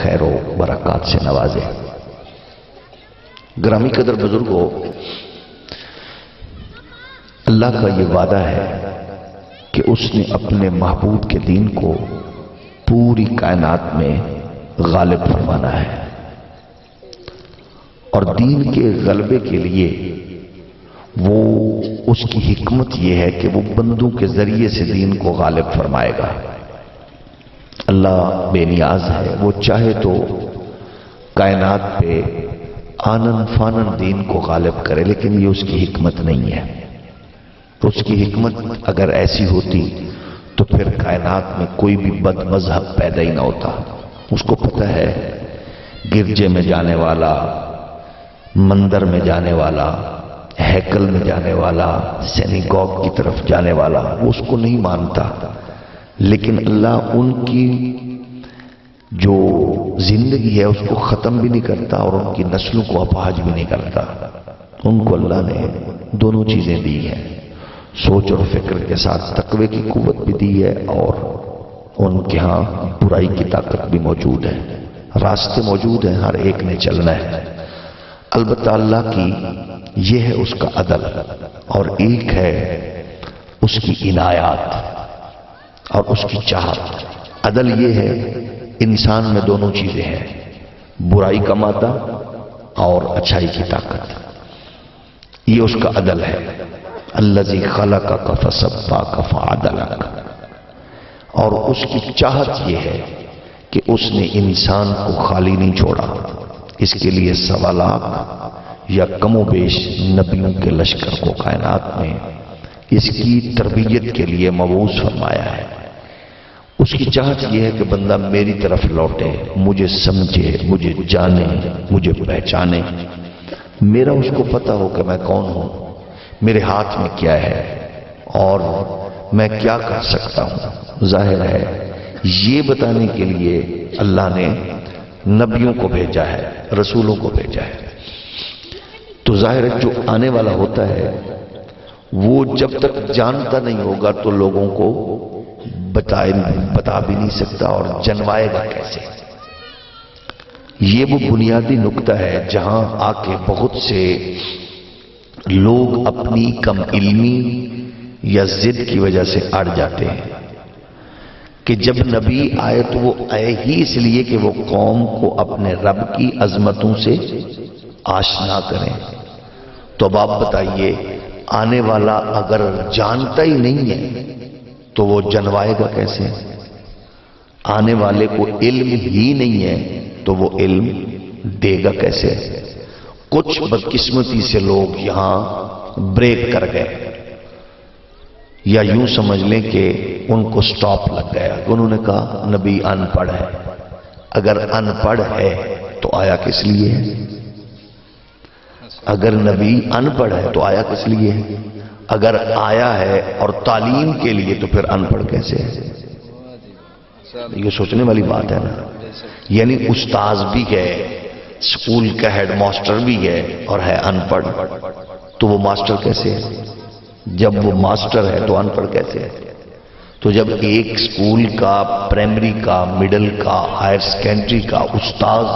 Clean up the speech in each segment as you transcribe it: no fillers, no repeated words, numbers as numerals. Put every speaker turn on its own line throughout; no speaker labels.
خیر و برکات سے نوازے۔ گرامی قدر بزرگوں، اللہ کا یہ وعدہ ہے کہ اس نے اپنے محبوب کے دین کو پوری کائنات میں غالب فرمانا ہے، اور دین کے غلبے کے لیے وہ اس کی حکمت یہ ہے کہ وہ بندوں کے ذریعے سے دین کو غالب فرمائے گا۔ اللہ بے نیاز ہے، وہ چاہے تو کائنات پہ آنن فانن دین کو غالب کرے، لیکن یہ اس کی حکمت نہیں ہے۔ تو اس کی حکمت اگر ایسی ہوتی تو پھر کائنات میں کوئی بھی بد مذہب پیدا ہی نہ ہوتا۔ اس کو پتہ ہے گرجے میں جانے والا، مندر میں جانے والا، ہیکل میں جانے والا، سینیگوگ کی طرف جانے والا، وہ اس کو نہیں مانتا، لیکن اللہ ان کی جو زندگی ہے اس کو ختم بھی نہیں کرتا اور ان کی نسلوں کو اپاہج بھی نہیں کرتا۔ ان کو اللہ نے دونوں چیزیں دی ہیں، سوچ اور فکر کے ساتھ تقوی کی قوت بھی دی ہے، اور ان کے ہاں برائی کی طاقت بھی موجود ہے، راستے موجود ہیں، ہر ایک نے چلنا ہے۔ البتہ اللہ کی یہ ہے اس کا عدل، اور ایک ہے اس کی عنایات اور اس کی چاہت۔ عدل یہ ہے انسان میں دونوں چیزیں ہیں، برائی کا مادہ اور اچھائی کی طاقت، یہ اس کا عدل ہے۔ الذی خلقک فسواک فعدلک، اور اس کی چاہت یہ ہے کہ اس نے انسان کو خالی نہیں چھوڑا، اس کے لیے 1.25 لاکھ یا کم و بیش نبیوں کے لشکر کو کائنات میں اس کی تربیت کے لیے مبعوث فرمایا ہے۔ اس کی چاہت یہ ہے کہ بندہ میری طرف لوٹے، مجھے سمجھے، مجھے جانے، مجھے پہچانے، میرا اس کو پتہ ہو کہ میں کون ہوں، میرے ہاتھ میں کیا ہے اور میں کیا کر سکتا ہوں۔ ظاہر ہے یہ بتانے کے لیے اللہ نے نبیوں کو بھیجا ہے، رسولوں کو بھیجا ہے۔ تو ظاہر ہے جو آنے والا ہوتا ہے وہ جب تک جانتا نہیں ہوگا تو لوگوں کو بتا بھی نہیں سکتا، اور جنوائے گا کیسے؟ یہ وہ بنیادی نقطہ ہے جہاں آ کے بہت سے لوگ اپنی کم علمی یا ضد کی وجہ سے اڑ جاتے ہیں کہ جب نبی آئے تو وہ آئے ہی اس لیے کہ وہ قوم کو اپنے رب کی عظمتوں سے آشنا کریں۔ تو اب آپ بتائیے، آنے والا اگر جانتا ہی نہیں ہے تو وہ جنوائے گا کیسے؟ آنے والے کو علم ہی نہیں ہے تو وہ علم دے گا کیسے؟ کچھ بدقسمتی سے لوگ یہاں بریک کر گئے، یا یوں سمجھ لیں کہ ان کو سٹاپ لگ گیا، انہوں نے کہا نبی ان پڑھ ہے۔ اگر ان پڑھ ہے تو آیا کس لیے ہے؟ اگر نبی ان پڑھ ہے تو آیا کس لیے ہے؟ اگر آیا ہے اور تعلیم کے لیے تو پھر ان پڑھ کیسے ہے؟ یہ سوچنے والی بات ہے نا۔ یعنی استاذ بھی ہے، اسکول کا ہیڈ ماسٹر بھی ہے اور ہے ان پڑھ، تو وہ ماسٹر کیسے ہے؟ جب وہ ماسٹر ہے تو ان پڑھ کیسے ہے؟ تو جب ایک اسکول کا، پرائمری کا، مڈل کا، ہائر سیکنڈری کا استاذ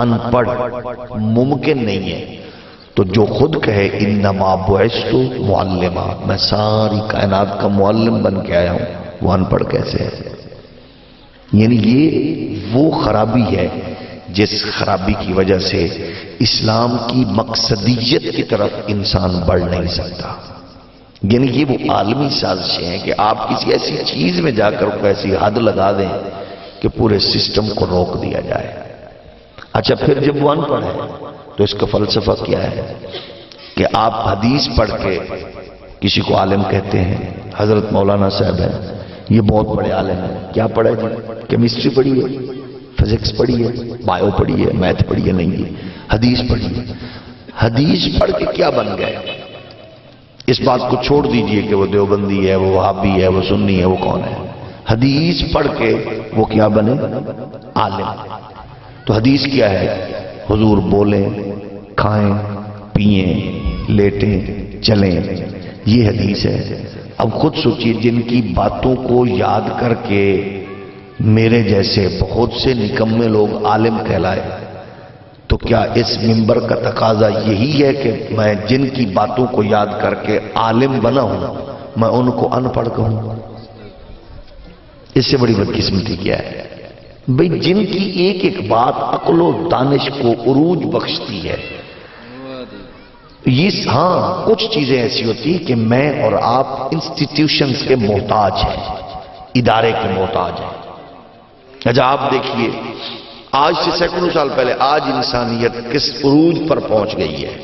ان پڑھ ممکن نہیں ہے، تو جو خود کہے انما بعثت معلما، میں ساری کائنات کا معلم بن کے آیا ہوں، وہ ان پڑھ کیسے ہے؟ یعنی یہ وہ خرابی ہے جس خرابی کی وجہ سے اسلام کی مقصدیت کی طرف انسان بڑھ نہیں سکتا۔ یعنی یہ وہ عالمی سازشیں ہیں کہ آپ کسی ایسی چیز میں جا کر کوئی ایسی حد لگا دیں کہ پورے سسٹم کو روک دیا جائے۔ اچھا، پھر جب وہ ان پڑھ ہے تو اس کا فلسفہ کیا ہے کہ آپ حدیث پڑھ کے کسی کو عالم کہتے ہیں۔ حضرت مولانا صاحب ہیں، یہ بہت بڑے عالم ہیں، کیا پڑھا جی؟ کیمسٹری پڑھی ہے، فزکس پڑھی ہے، بایو پڑھی ہے، میتھ پڑھی ہے؟ نہیں، حدیث پڑھی ہے۔ حدیث پڑھ کے کیا بن گئے؟ اس بات کو چھوڑ دیجئے کہ وہ دیوبندی ہے، وہ وہابی ہے، وہ سنی ہے، وہ کون ہے۔ حدیث پڑھ کے وہ کیا بنے؟ عالم۔ تو حدیث کیا ہے؟ حضور بولیں، کھائیں، پئیں، لیٹیں، چلیں، یہ حدیث ہے۔ اب خود سوچئے، جن کی باتوں کو یاد کر کے میرے جیسے بہت سے نکمے لوگ عالم کہلائے، تو کیا اس منبر کا تقاضا یہی ہے کہ میں جن کی باتوں کو یاد کر کے عالم بنا ہوں میں ان کو ان پڑھ کہوں؟ اس سے بڑی بدقسمتی کیا ہے؟ بھئی جن کی ایک ایک بات عقل و دانش کو عروج بخشتی ہے، یہ ہاں کچھ چیزیں ایسی ہوتی ہیں کہ میں اور آپ انسٹیٹیوشنز کے محتاج ہیں، ادارے کے محتاج ہیں۔ اچھا آپ دیکھیے آج سے سینکڑوں سال پہلے آج انسانیت کس عروج پر پہنچ گئی ہے،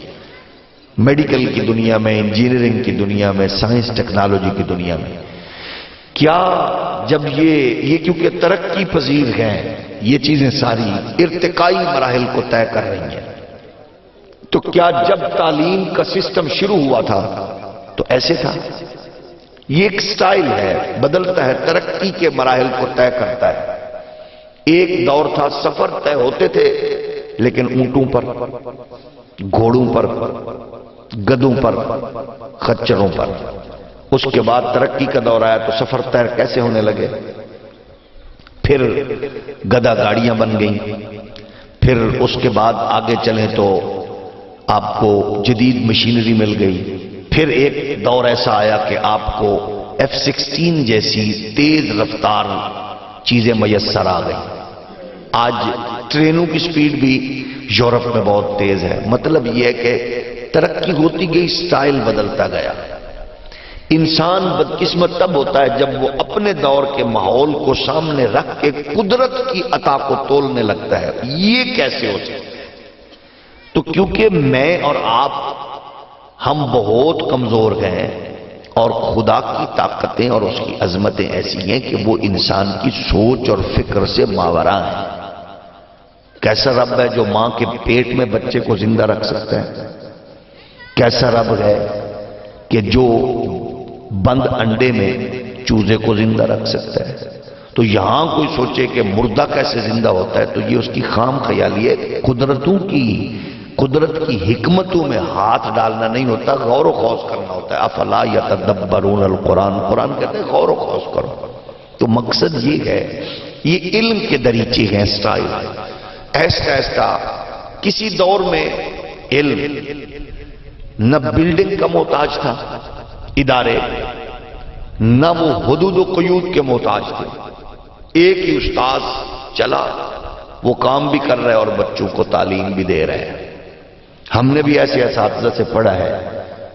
میڈیکل کی دنیا میں، انجینئرنگ کی دنیا میں، سائنس ٹیکنالوجی کی دنیا میں۔ کیا جب یہ کیونکہ ترقی پذیر ہیں، یہ چیزیں ساری ارتقائی مراحل کو طے کر رہی ہیں، تو کیا جب تعلیم کا سسٹم شروع ہوا تھا تو ایسے تھا؟ یہ ایک سٹائل ہے، بدلتا ہے، ترقی کے مراحل کو طے کرتا ہے۔ ایک دور تھا سفر طے ہوتے تھے لیکن اونٹوں پر، گھوڑوں پر، گدوں پر، خچروں پر۔ اس کے بعد ترقی کا دور آیا تو سفر طے کیسے ہونے لگے؟ پھر گدا گاڑیاں بن گئیں، پھر اس کے بعد آگے چلیں تو آپ کو جدید مشینری مل گئی، پھر ایک دور ایسا آیا کہ آپ کو F-16 جیسی تیز رفتار چیزیں میسر آ گئی۔ آج ٹرینوں کی سپیڈ بھی یورپ میں بہت تیز ہے۔ مطلب یہ ہے کہ ترقی ہوتی گئی، سٹائل بدلتا گیا۔ انسان بدقسمت تب ہوتا ہے جب وہ اپنے دور کے ماحول کو سامنے رکھ کے قدرت کی عطا کو تولنے لگتا ہے۔ یہ کیسے ہو سکتا ہے؟ تو کیونکہ میں اور آپ ہم بہت کمزور ہیں، اور خدا کی طاقتیں اور اس کی عظمتیں ایسی ہیں کہ وہ انسان کی سوچ اور فکر سے ماوراء ہیں۔ کیسا رب ہے جو ماں کے پیٹ میں بچے کو زندہ رکھ سکتا ہے؟ کیسا رب ہے کہ جو بند انڈے میں چوزے کو زندہ رکھ سکتا ہے؟ تو یہاں کوئی سوچے کہ مردہ کیسے زندہ ہوتا ہے تو یہ اس کی خام خیالی ہے۔ قدرت کی حکمتوں میں ہاتھ ڈالنا نہیں ہوتا، غور و خوض کرنا ہوتا ہے۔ افلا یتدبرون القرآن، قرآن کہتے ہیں غور و خوض کرو۔ تو مقصد یہ ہے، یہ علم کے دریچے ہیں، سٹائل۔ ایسا ایسا کسی دور میں علم نہ بلڈنگ کا محتاج تھا ادارے، نہ وہ حدود و قیود کے محتاج تھے۔ ایک ہی استاذ چلا، وہ کام بھی کر رہے اور بچوں کو تعلیم بھی دے رہے ہیں۔ ہم نے بھی ایسے اساتذہ سے پڑھا ہے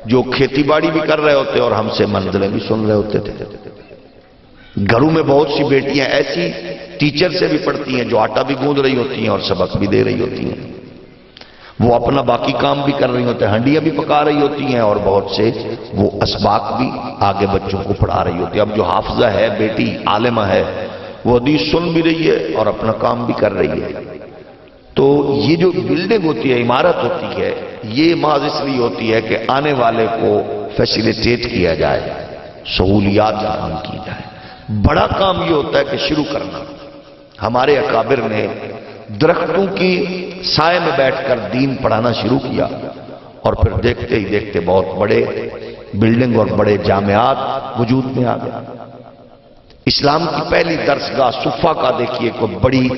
جو کھیتی باڑی بھی کر رہے ہوتے اور ہم سے منزلیں بھی سن رہے ہوتے تھے۔ گھروں میں بہت سی بیٹیاں ایسی ٹیچر سے بھی پڑھتی ہیں جو آٹا بھی گوندھ رہی ہوتی ہیں اور سبق بھی دے رہی ہوتی ہیں۔ وہ اپنا باقی کام بھی کر رہی ہوتے ہیں، ہنڈیاں بھی پکا رہی ہوتی ہیں اور بہت سے وہ اسباق بھی آگے بچوں کو پڑھا رہی ہوتی ہے۔ اب جو حافظہ ہے، بیٹی عالمہ ہے، وہ حدیث سن بھی رہی ہے اور اپنا کام بھی کر رہی ہے۔ تو یہ جو بلڈنگ ہوتی ہے، عمارت ہوتی ہے، یہ محض اس لیے ہوتی ہے کہ آنے والے کو فیسیلیٹیٹ کیا جائے، سہولیات فراہم کی جائے۔ بڑا کام یہ ہوتا ہے کہ شروع کرنا۔ ہمارے اکابر نے درختوں کی سائے میں بیٹھ کر دین پڑھانا شروع کیا اور پھر دیکھتے ہی دیکھتے بہت بڑے بلڈنگ اور بڑے جامعات وجود میں آ گئے۔ اسلام کی پہلی درسگاہ صفا کا دیکھیے، کوئی بڑی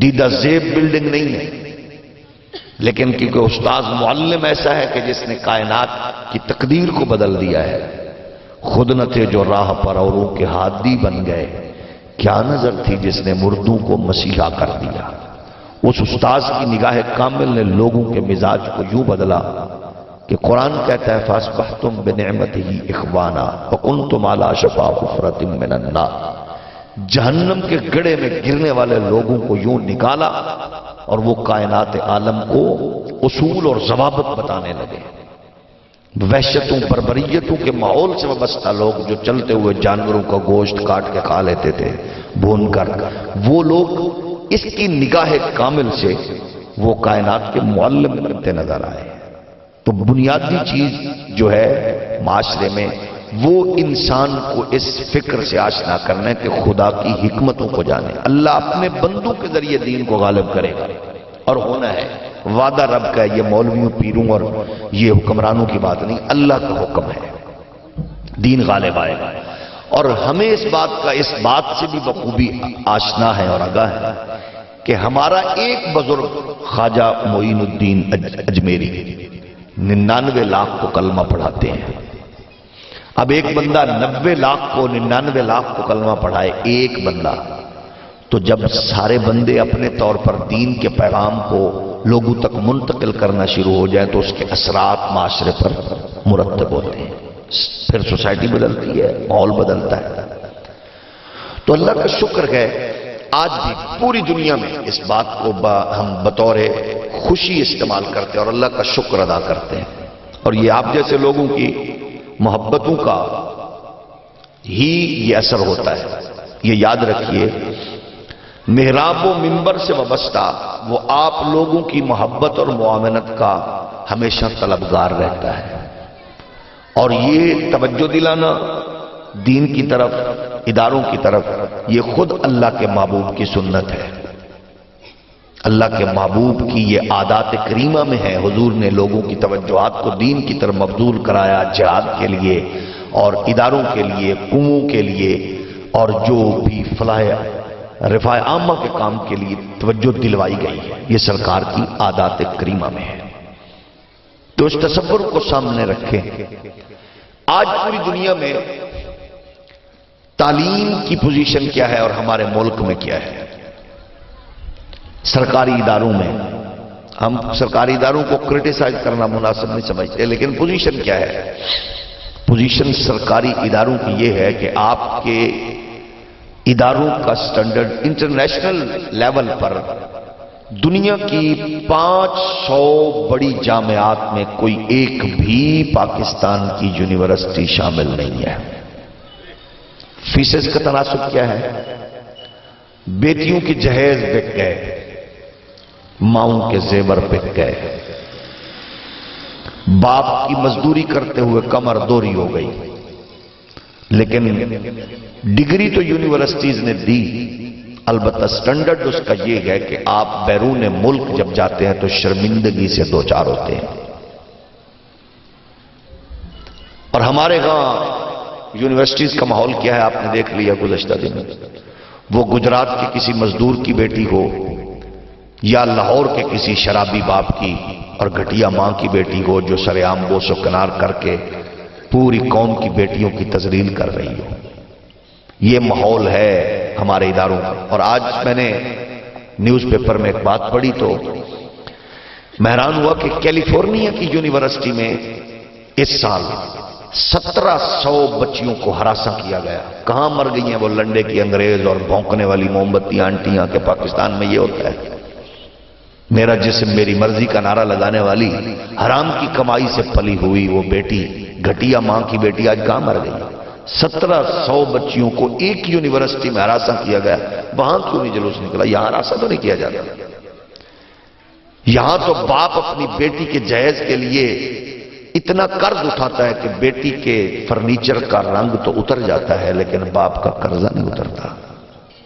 دیدہ زیب بلڈنگ نہیں ہے، لیکن کیونکہ استاذ معلم ایسا ہے کہ جس نے کائنات کی تقدیر کو بدل دیا ہے۔ خود نہ تھے جو راہ پر اوروں کے ہادی بن گئے، کیا نظر تھی جس نے مردوں کو مسیحا کر دیا۔ اس استاذ کی نگاہ کامل نے لوگوں کے مزاج کو یوں بدلا کہ قرآن کہتا ہے فَأَصْبَحْتُمْ بِنِعْمَتِهِ إِخْوَانًا وَكُنْتُمْ عَلَىٰ شَفَا حُفْرَةٍ مِّنَ النَّارِ۔ جہنم کے گڑھے میں گرنے والے لوگوں کو یوں نکالا اور وہ کائنات عالم کو اصول اور ضوابط بتانے لگے۔ وحشتوں بربریتوں کے ماحول سے وابستہ لوگ جو چلتے ہوئے جانوروں کا گوشت کاٹ کے کھا لیتے تھے بھون کر، وہ لوگ اس کی نگاہ کامل سے وہ کائنات کے معلم بنتے نظر آئے۔ تو بنیادی چیز جو ہے معاشرے میں وہ انسان کو اس فکر سے آشنا کرنا ہے کہ خدا کی حکمتوں کو جانے۔ اللہ اپنے بندوں کے ذریعے دین کو غالب کرے گا اور ہونا ہے، وعدہ رب کا ہے۔ یہ مولویوں پیروں اور یہ حکمرانوں کی بات نہیں، اللہ کا حکم ہے، دین غالب آئے گا۔ اور ہمیں اس بات سے بھی بخوبی آشنا ہے اور آگاہ ہے کہ ہمارا ایک بزرگ خواجہ معین الدین اجمیری 99 لاکھ کو کلمہ پڑھاتے ہیں. اب ایک بندہ 90 لاکھ کو 99 لاکھ کو کلمہ پڑھائے، ایک بندہ، تو جب سارے بندے اپنے طور پر دین کے پیغام کو لوگوں تک منتقل کرنا شروع ہو جائیں تو اس کے اثرات معاشرے پر مرتب ہوتے ہیں، پھر سوسائٹی بدلتی ہے، ماحول بدلتا ہے. تو اللہ کا شکر ہے آج بھی پوری دنیا میں اس بات کو ہم بطور خوشی استعمال کرتے ہیں اور اللہ کا شکر ادا کرتے ہیں. اور یہ آپ جیسے لوگوں کی محبتوں کا ہی یہ اثر ہوتا ہے. یہ یاد رکھیے، محراب و منبر سے وابستہ وہ آپ لوگوں کی محبت اور معاونت کا ہمیشہ طلبگار رہتا ہے. اور یہ توجہ دلانا دین کی طرف، اداروں کی طرف، یہ خود اللہ کے محبوب کی سنت ہے. اللہ کے محبوب کی یہ عادات کریمہ میں ہے. حضور نے لوگوں کی توجہات کو دین کی طرف مبذول کرایا، جہاد کے لیے اور اداروں کے لیے، قوموں کے لیے، اور جو بھی فلاح رفاع عامہ کے کام کے لیے توجہ دلوائی گئی ہے، یہ سرکار کی عادات کریمہ میں ہے. تو اس تصور کو سامنے رکھیں. آج پوری دنیا میں تعلیم کی پوزیشن کیا ہے اور ہمارے ملک میں کیا ہے؟ سرکاری اداروں میں، ہم سرکاری اداروں کو کرٹیسائز کرنا مناسب نہیں سمجھتے، لیکن پوزیشن کیا ہے؟ پوزیشن سرکاری اداروں کی یہ ہے کہ آپ کے اداروں کا سٹینڈرڈ انٹرنیشنل لیول پر دنیا کی 500 بڑی جامعات میں کوئی ایک بھی پاکستان کی یونیورسٹی شامل نہیں ہے. فیسز کا تناسب کیا ہے؟ بیٹیوں کی جہیز بک گئے، ماؤں کے زیور بک گئے، باپ کی مزدوری کرتے ہوئے کمر دوری ہو گئی. لیکن ڈگری تو یونیورسٹیز نے دی، البتہ سٹینڈرڈ اس کا یہ ہے کہ آپ بیرون ملک جب جاتے ہیں تو شرمندگی سے دوچار ہوتے ہیں. اور ہمارے ہاں یونیورسٹیز کا ماحول کیا ہے آپ نے دیکھ لیا گزشتہ دن. وہ گجرات کے کسی مزدور کی بیٹی ہو یا لاہور کے کسی شرابی باپ کی اور گھٹیا ماں کی بیٹی ہو جو سرعام بوس و کنار کر کے پوری قوم کی بیٹیوں کی تذلیل کر رہی ہو. یہ ماحول ہے ہمارے اداروں کا. اور آج میں نے نیوز پیپر میں ایک بات پڑھی تو میں حیران ہوا کہ کیلیفورنیا کی یونیورسٹی میں اس سال 1700 بچیوں کو ہراساں کیا گیا. کہاں مر گئی ہیں وہ لنڈے کی انگریز اور بھونکنے والی موم بتی آنٹیاں کہ پاکستان میں یہ ہوتا ہے. میرا جسم میری مرضی کا نعرہ لگانے والی حرام کی کمائی سے پلی ہوئی وہ بیٹی، گھٹیا ماں کی بیٹی آج کہاں مر گئی؟ 1700 بچیوں کو ایک یونیورسٹی میں ہراساں کیا گیا. وہاں کیوں نہیں جلوس نکلا؟ یہاں ہراساں تو نہیں کیا جاتا. یہاں تو باپ اپنی بیٹی کے جہیز کے لیے اتنا قرض اٹھاتا ہے کہ بیٹی کے فرنیچر کا رنگ تو اتر جاتا ہے لیکن باپ کا قرضہ نہیں اترتا.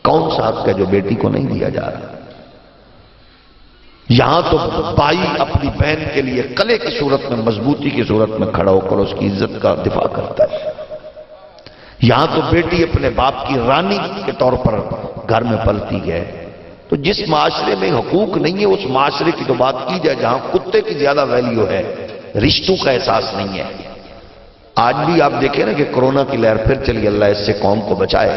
کون سا حق ہے جو بیٹی کو نہیں دیا جا رہا؟ یہاں تو بھائی اپنی بہن کے لیے قلعے کی صورت میں، مضبوطی کی صورت میں کھڑا ہو کر اس کی عزت کا دفاع کرتا ہے. یہاں تو بیٹی اپنے باپ کی رانی کے طور پر گھر میں پلتی ہے. تو جس معاشرے میں حقوق نہیں ہے اس معاشرے کی تو بات کی جائے جہاں کتے کی زیادہ ویلیو ہے، رشتوں کا احساس نہیں ہے. آج بھی آپ دیکھیں نا کہ کورونا کی لہر پھر چلی، اللہ اس سے قوم کو بچائے.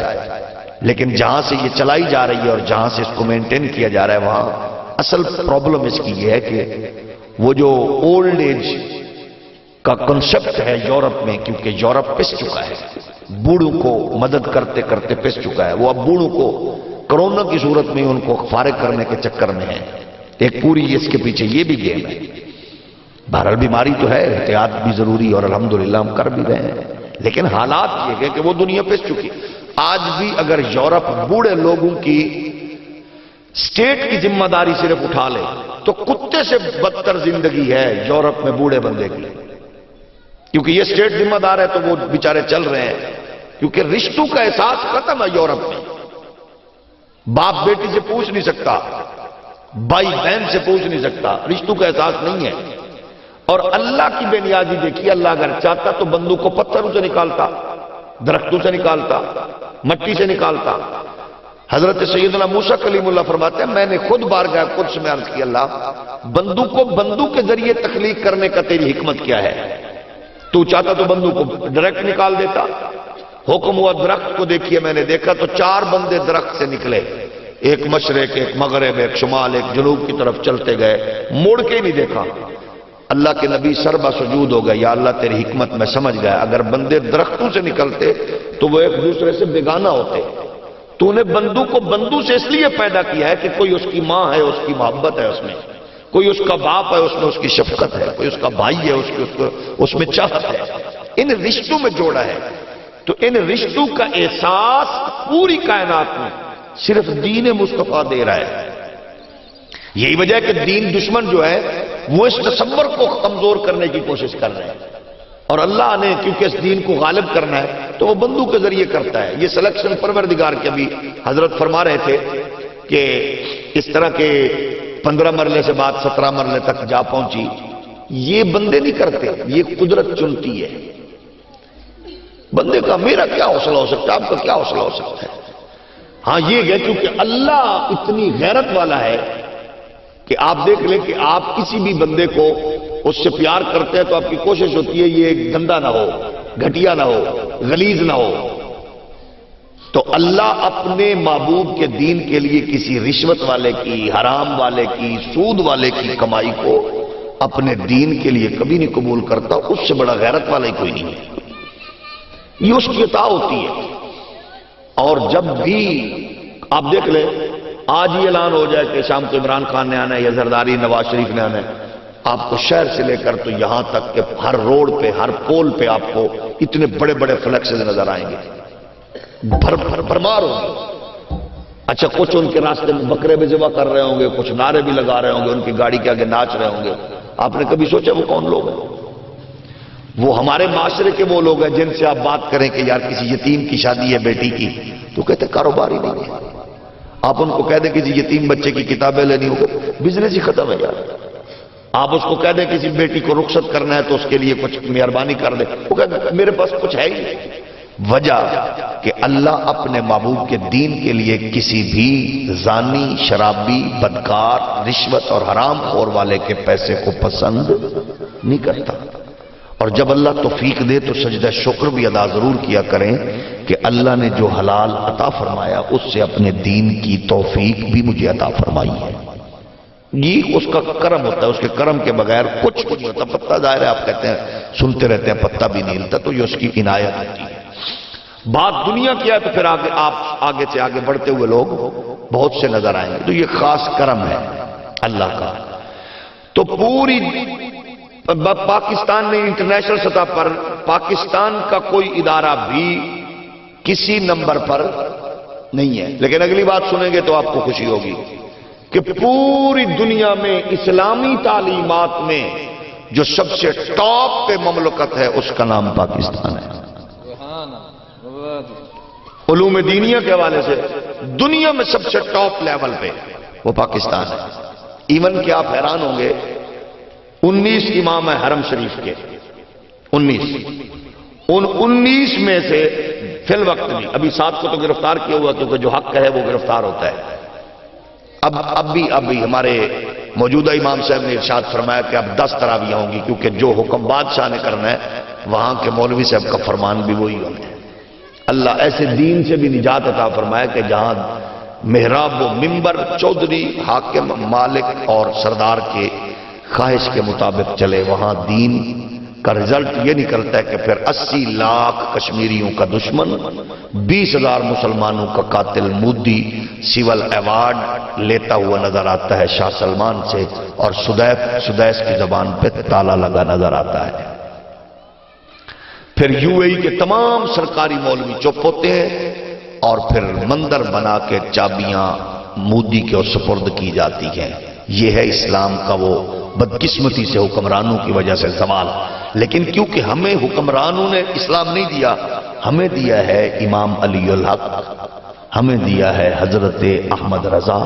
لیکن جہاں سے یہ چلائی جا رہی ہے اور جہاں سے اس کو مینٹین کیا جا رہا ہے وہاں اصل پرابلم اس کی یہ ہے کہ وہ جو اولڈ ایج کا کنسپٹ ہے یورپ میں، کیونکہ یورپ پس چکا ہے، بوڑھوں کو مدد کرتے کرتے پس چکا ہے. وہ اب بوڑھوں کو کورونا کی صورت میں ان کو فارغ کرنے کے چکر میں ہے. ایک پوری اس کے پیچھے یہ بھی گیم ہے. بہرحال بیماری تو ہے، احتیاط بھی ضروری اور الحمدللہ ہم کر بھی رہے ہیں. لیکن حالات یہ ہے کہ وہ دنیا پس چکی. آج بھی اگر یورپ بوڑھے لوگوں کی اسٹیٹ کی ذمہ داری صرف اٹھا لے تو کتے سے بدتر زندگی ہے یورپ میں بوڑھے بندے کی. کیونکہ یہ اسٹیٹ ذمہ دار ہے تو وہ بیچارے چل رہے ہیں. کیونکہ رشتوں کا احساس ختم ہے یورپ میں. باپ بیٹی سے پوچھ نہیں سکتا، بھائی بہن سے پوچھ نہیں سکتا، رشتوں کا احساس نہیں ہے. اور اللہ کی بے نیازی دیکھیے، اللہ اگر چاہتا تو بندوق کو پتھروں سے نکالتا. درختوں سے نکالتا، مٹی سے نکالتا۔ حضرت سیدنا موسیٰ کلیم اللہ فرماتے ہیں میں نے خود بارگاہ قدس میں عرض کی اللہ بندوق کو بندوق کے ذریعے تخلیق کرنے کا تیری حکمت کیا ہے؟ تو چاہتا تو بندوق کو ڈائریکٹ نکال دیتا۔ حکم ہوا درخت کو دیکھیے، میں نے دیکھا تو 4 بندے درخت سے نکلے، ایک مشرق، ایک مغرب، ایک شمال، ایک جنوب کی طرف چلتے گئے، موڑ کے ہی نہیں دیکھا۔ اللہ کے نبی سربا سجود ہو گئے، یا اللہ تیری حکمت میں سمجھ گیا، اگر بندے درختوں سے نکلتے تو وہ ایک دوسرے سے بیگانہ ہوتے۔ تو نے بندوق کو بندو سے اس لیے پیدا کیا ہے کہ کوئی اس کی ماں ہے، اس کی محبت ہے، اس میں کوئی اس کا باپ ہے، اس میں اس کی شفقت ہے، کوئی اس کا بھائی ہے، اس میں چاہت ہے، ان رشتوں میں جوڑا ہے۔ تو ان رشتوں کا احساس پوری کائنات میں صرف دین مصطفیٰ دے رہا ہے۔ یہی وجہ ہے کہ دین دشمن جو ہے وہ اس تصور کو کمزور کرنے کی کوشش کر رہے ہیں، اور اللہ نے کیونکہ اس دین کو غالب کرنا ہے تو وہ بندوق کے ذریعے کرتا ہے۔ یہ سلیکشن پروردگار کے بھی حضرت فرما رہے تھے کہ اس طرح کے 15 مرلے سے بعد 17 مرلے تک جا پہنچی، یہ بندے نہیں کرتے، یہ قدرت چنتی ہے۔ بندے کا میرا کیا حوصلہ ہو سکتا ہے، آپ کا کیا حوصلہ ہو سکتا ہے؟ ہاں یہ ہے کیونکہ اللہ اتنی غیرت والا ہے کہ آپ دیکھ لیں کہ آپ کسی بھی بندے کو اس سے پیار کرتے ہیں تو آپ کی کوشش ہوتی ہے یہ گندا نہ ہو، گھٹیا نہ ہو، غلیظ نہ ہو۔ تو اللہ اپنے محبوب کے دین کے لیے کسی رشوت والے کی، حرام والے کی، سود والے کی کمائی کو اپنے دین کے لیے کبھی نہیں قبول کرتا، اس سے بڑا غیرت والا ہی کوئی نہیں ہے۔ یہ اس کی عطا ہوتی ہے۔ اور جب بھی آپ دیکھ لیں آج ہی اعلان ہو جائے کہ شام کو عمران خان نے آنا ہے یا زرداری نواز شریف نے آنا ہے، آپ کو شہر سے لے کر تو یہاں تک کہ ہر روڈ پہ، ہر پول پہ آپ کو اتنے بڑے بڑے فلیکسز نظر آئیں گے، بھرمار ہوں گے۔ اچھا کچھ ان کے راستے میں بکرے بھی ذبح کر رہے ہوں گے، کچھ نعرے بھی لگا رہے ہوں گے، ان کی گاڑی کے آگے ناچ رہے ہوں گے۔ آپ نے کبھی سوچا وہ کون لوگ ہیں؟ وہ ہمارے معاشرے کے وہ لوگ ہیں جن سے آپ بات کریں کہ یار کسی یتیم کی شادی ہے بیٹی کی، تو کہتے کاروبار ہی نہیں ہے۔ آپ ان کو کہہ دیں کسی یتیم بچے کی کتابیں لینی ہوگی، بزنس ہی ختم ہے یار۔ آپ اس کو کہہ دیں کسی بیٹی کو رخصت کرنا ہے تو اس کے لیے کچھ مہربانی کر دیں، وہ کہتے میرے پاس کچھ ہے ہی نہیں۔ وجہ کہ اللہ اپنے محبوب کے دین کے لیے کسی بھی زانی، شرابی، بدکار، رشوت اور حرام خور والے کے پیسے کو پسند نہیں کرتا۔ اور جب اللہ توفیق دے تو سجدہ شکر بھی ادا ضرور کیا کریں کہ اللہ نے جو حلال عطا فرمایا اس سے اپنے دین کی توفیق بھی مجھے عطا فرمائی ہے۔ یہ اس کا کرم ہوتا ہے، اس کے کرم کے بغیر کچھ نہیں ہوتا۔ پتہ ظاہر ہے آپ کہتے ہیں سنتے رہتے ہیں پتہ بھی نہیں ہلتا، تو یہ اس کی عنایت ہوتی ہے۔ بات دنیا کی ہے تو پھر آپ آگے سے آگے بڑھتے ہوئے لوگ بہت سے نظر آئیں گے، تو یہ خاص کرم ہے اللہ کا۔ تو پوری پاکستان نے انٹرنیشنل سطح پر پاکستان کا کوئی ادارہ بھی کسی نمبر پر نہیں ہے، لیکن اگلی بات سنیں گے تو آپ کو خوشی ہوگی کہ پوری دنیا میں اسلامی تعلیمات میں جو سب سے ٹاپ پہ مملکت ہے اس کا نام پاکستان ہے۔ علوم دینیہ کے حوالے سے دنیا میں سب سے ٹاپ لیول پہ وہ پاکستان ہے۔ ایون کہ آپ حیران ہوں گے 19 امام ہیں حرم شریف کے، 19 ان 19 میں سے فی الوقت نہیں، ابھی 7 کو تو گرفتار کیا ہوا کیونکہ جو حق ہے وہ گرفتار ہوتا ہے۔ اب بھی ہمارے موجودہ امام صاحب نے ارشاد فرمایا کہ اب 10 تراویحیں ہوں گی، کیونکہ جو حکم بادشاہ نے کرنا ہے وہاں کے مولوی صاحب کا فرمان بھی وہی ہونا ہے۔ اللہ ایسے دین سے بھی نجات عطا فرمایا کہ جہاں محراب و منبر چودھری، حاکم، مالک اور سردار کے خواہش کے مطابق چلے، وہاں دین کا رزلٹ یہ نکلتا ہے کہ پھر 80 لاکھ کشمیریوں کا دشمن، 20,000 مسلمانوں کا قاتل مودی سول ایوارڈ لیتا ہوا نظر آتا ہے شاہ سلمان سے، اور سدیس کی زبان پہ تالا لگا نظر آتا ہے۔ پھر یو اے ای کے تمام سرکاری مولوی چپ ہوتے ہیں اور پھر مندر بنا کے چابیاں مودی کے سپرد کی جاتی ہیں۔ یہ ہے اسلام کا وہ بدقسمتی سے حکمرانوں کی وجہ سے زوال۔ لیکن کیونکہ ہمیں حکمرانوں نے اسلام نہیں دیا، ہمیں دیا ہے امام علی الحق، ہمیں دیا ہے حضرت احمد رضا،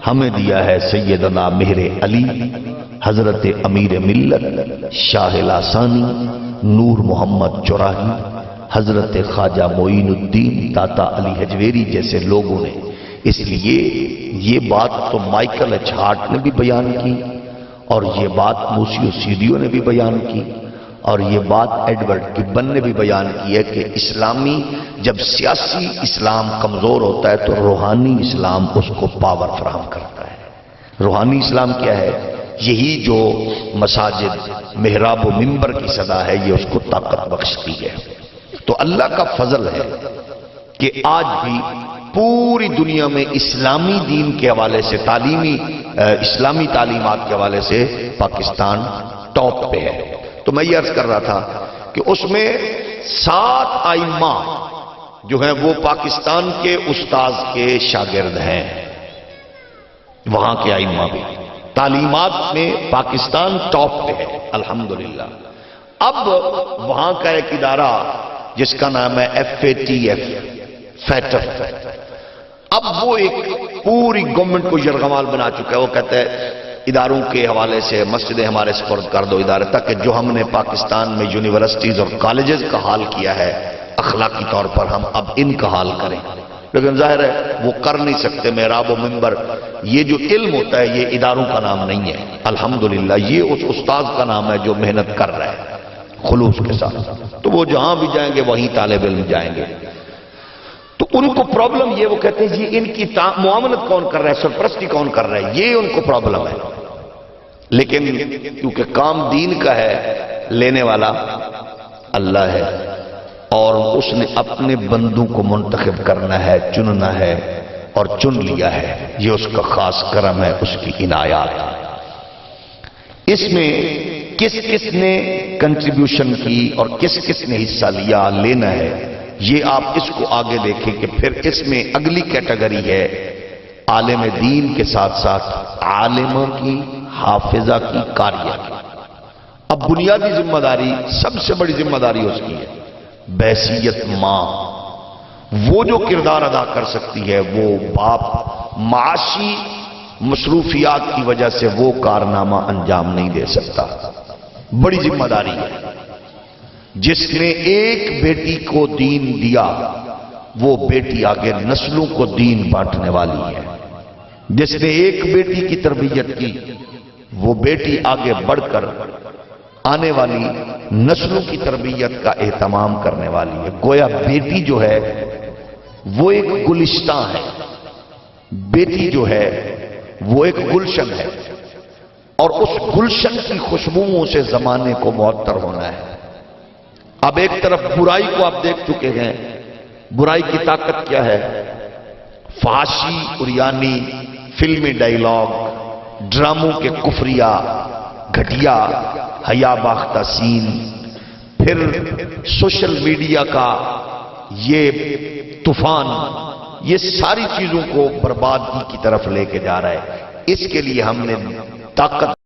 ہمیں دیا ہے سیدنا مہر علی، حضرت امیر ملت شاہ لاسانی، نور محمد چوراہی، حضرت خواجہ معین الدین داتا علی حجویری جیسے لوگوں نے. اس لیے یہ بات تو مائیکل ایچ ہارٹ نے بھی بیان کی، اور یہ بات موسیو سیڈیو نے بھی بیان کی، اور یہ بات ایڈورڈ گبن نے بھی بیان کی ہے کہ اسلامی جب سیاسی اسلام کمزور ہوتا ہے تو روحانی اسلام اس کو پاور فراہم کرتا ہے. روحانی اسلام کیا ہے؟ یہی جو مساجد محراب و منبر کی صدا ہے، یہ اس کو طاقت بخشتی ہے. تو اللہ کا فضل ہے کہ آج بھی پوری دنیا میں اسلامی دین کے حوالے سے اسلامی تعلیمات کے حوالے سے پاکستان ٹاپ پہ ہے. تو میں یہ عرض کر رہا تھا کہ اس میں 7 ائمہ جو ہیں وہ پاکستان کے استاذ کے شاگرد ہیں. وہاں کے ائمہ بھی تعلیمات میں پاکستان ٹاپ پہ ہے الحمدللہ. اب وہاں کا ایک ادارہ جس کا نام ہے FATF فیٹف، اب وہ ایک پوری گورنمنٹ کو یرغمال بنا چکا ہے. وہ کہتا ہے اداروں کے حوالے سے مسجدیں ہمارے سپرد کر دو ادارے تک، کہ جو ہم نے پاکستان میں یونیورسٹیز اور کالجز کا حال کیا ہے اخلاقی طور پر ہم اب ان کا حال کریں. لیکن ظاہر ہے وہ کر نہیں سکتے. محراب و منبر یہ جو علم ہوتا ہے یہ اداروں کا نام نہیں ہے الحمدللہ، یہ اس استاذ کا نام ہے جو محنت کر رہا ہے خلوص کے ساتھ. تو وہ جہاں بھی جائیں گے وہیں طالب علم جائیں گے. تو ان کو پرابلم یہ، وہ کہتے ہیں جی ان کی معاونت کون کر رہا ہے، سرپرستی کون کر رہا ہے، یہ ان کو پرابلم ہے. لیکن کیونکہ کام دین کا ہے، لینے والا اللہ ہے، اور اس نے اپنے بندوں کو منتخب کرنا ہے، چننا ہے، اور چن لیا ہے. یہ اس کا خاص کرم ہے، اس کی عنایات. اس میں کس کس نے کنٹریبیوشن کی اور کس کس نے حصہ لیا لینا ہے، یہ آپ اس کو آگے دیکھیں کہ پھر اس میں اگلی کیٹیگری ہے عالم دین کے ساتھ ساتھ عالمہ کی، حافظہ کی، قاریہ کی. اب بنیادی ذمہ داری، سب سے بڑی ذمہ داری اس کی ہے بحیثیت ماں. وہ جو کردار ادا کر سکتی ہے وہ باپ معاشی مصروفیات کی وجہ سے وہ کارنامہ انجام نہیں دے سکتا. بڑی ذمہ داری ہے. جس نے ایک بیٹی کو دین دیا وہ بیٹی آگے نسلوں کو دین بانٹنے والی ہے. جس نے ایک بیٹی کی تربیت کی وہ بیٹی آگے بڑھ کر آنے والی نسلوں کی تربیت کا اہتمام کرنے والی ہے. گویا بیٹی جو ہے وہ ایک گلشتہ ہے، بیٹی جو ہے وہ ایک گلشن ہے، اور اس گلشن کی خوشبوؤں سے زمانے کو معطر ہونا ہے. اب ایک طرف برائی کو آپ دیکھ چکے ہیں. برائی کی طاقت کیا ہے؟ فحاشی، عریانی، فلمی ڈائیلاگ، ڈراموں کے کفریہ، گھٹیا، حیا باختہ سین، پھر سوشل میڈیا کا یہ طوفان، یہ ساری چیزوں کو بربادی کی طرف لے کے جا رہا ہے. اس کے لیے ہم نے طاقت